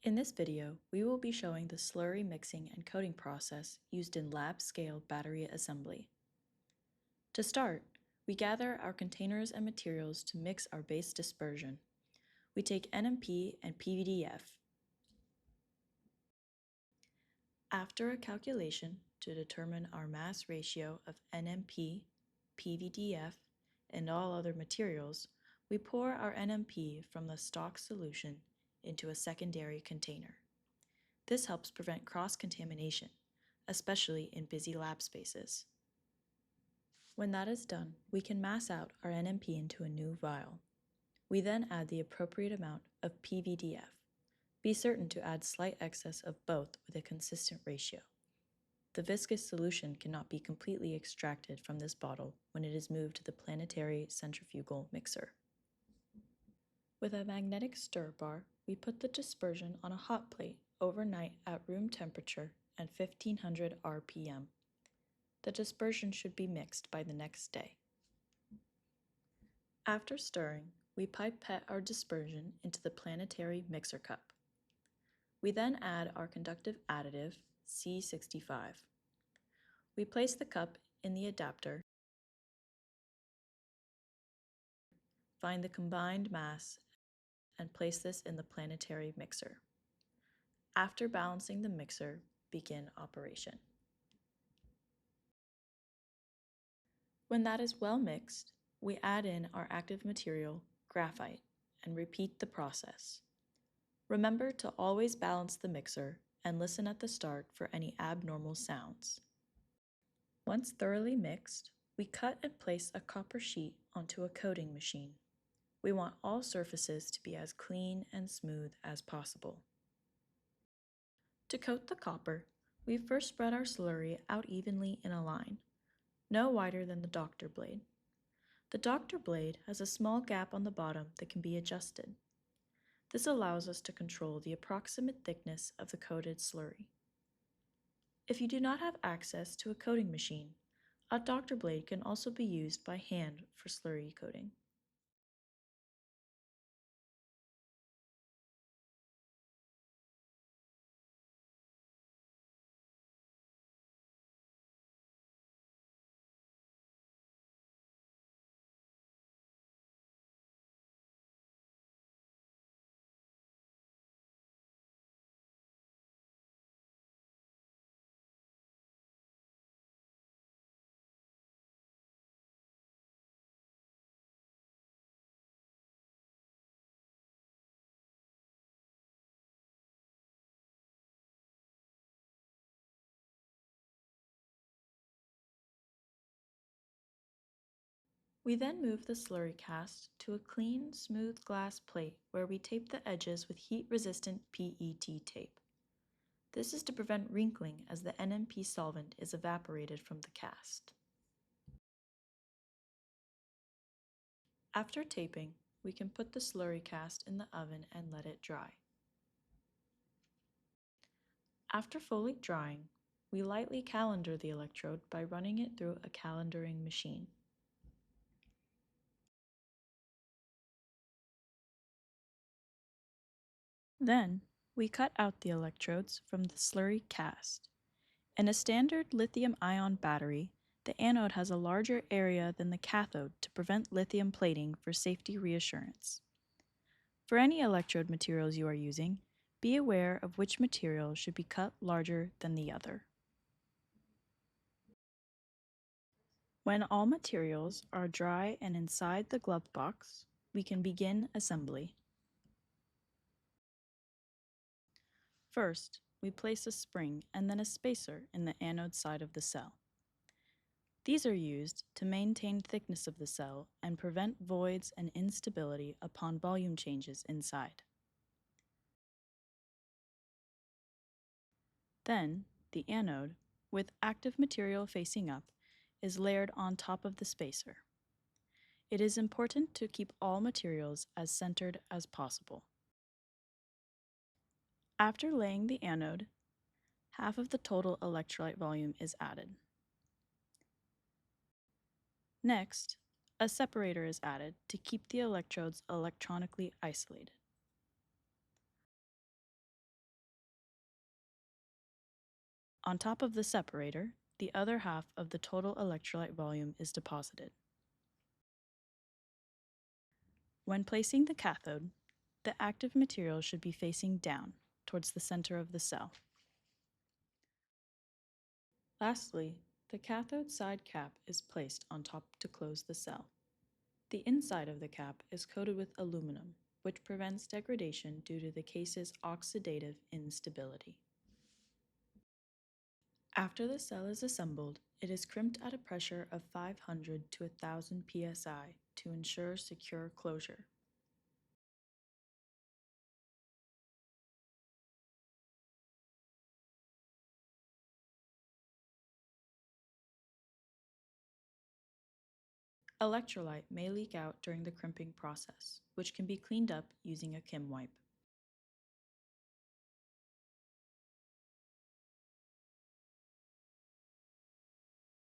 In this video, we will be showing the slurry mixing and coating process used in lab-scale battery assembly. To start, we gather our containers and materials to mix our base dispersion. We take NMP and PVDF. After a calculation to determine our mass ratio of NMP, PVDF, and all other materials, we pour our NMP from the stock solution into a secondary container. This helps prevent cross-contamination, especially in busy lab spaces. When that is done, we can mass out our NMP into a new vial. We then add the appropriate amount of PVDF. Be certain to add slight excess of both with a consistent ratio. The viscous solution cannot be completely extracted from this bottle when it is moved to the planetary centrifugal mixer. With a magnetic stir bar, we put the dispersion on a hot plate overnight at room temperature and 1500 RPM. The dispersion should be mixed by the next day. After stirring, we pipette our dispersion into the planetary mixer cup. We then add our conductive additive, C65. We place the cup in the adapter, find the combined mass, and place this in the planetary mixer. After balancing the mixer, begin operation. When that is well mixed, we add in our active material, graphite, and repeat the process. Remember to always balance the mixer and listen at the start for any abnormal sounds. Once thoroughly mixed, we cut and place a copper sheet onto a coating machine. We want all surfaces to be as clean and smooth as possible. To coat the copper, we first spread our slurry out evenly in a line, no wider than the doctor blade. The doctor blade has a small gap on the bottom that can be adjusted. This allows us to control the approximate thickness of the coated slurry. If you do not have access to a coating machine, a doctor blade can also be used by hand for slurry coating. We then move the slurry cast to a clean, smooth glass plate where we tape the edges with heat-resistant PET tape. This is to prevent wrinkling as the NMP solvent is evaporated from the cast. After taping, we can put the slurry cast in the oven and let it dry. After fully drying, we lightly calender the electrode by running it through a calendering machine. Then, we cut out the electrodes from the slurry cast. In a standard lithium-ion battery, the anode has a larger area than the cathode to prevent lithium plating for safety reassurance. For any electrode materials you are using, be aware of which material should be cut larger than the other. When all materials are dry and inside the glove box, we can begin assembly. First, we place a spring and then a spacer in the anode side of the cell. These are used to maintain thickness of the cell and prevent voids and instability upon volume changes inside. Then, the anode, with active material facing up, is layered on top of the spacer. It is important to keep all materials as centered as possible. After laying the anode, half of the total electrolyte volume is added. Next, a separator is added to keep the electrodes electronically isolated. On top of the separator, the other half of the total electrolyte volume is deposited. When placing the cathode, the active material should be facing down towards the center of the cell. Lastly, the cathode side cap is placed on top to close the cell. The inside of the cap is coated with aluminum, which prevents degradation due to the case's oxidative instability. After the cell is assembled, it is crimped at a pressure of 500 to 1000 psi to ensure secure closure. Electrolyte may leak out during the crimping process, which can be cleaned up using a Kim wipe.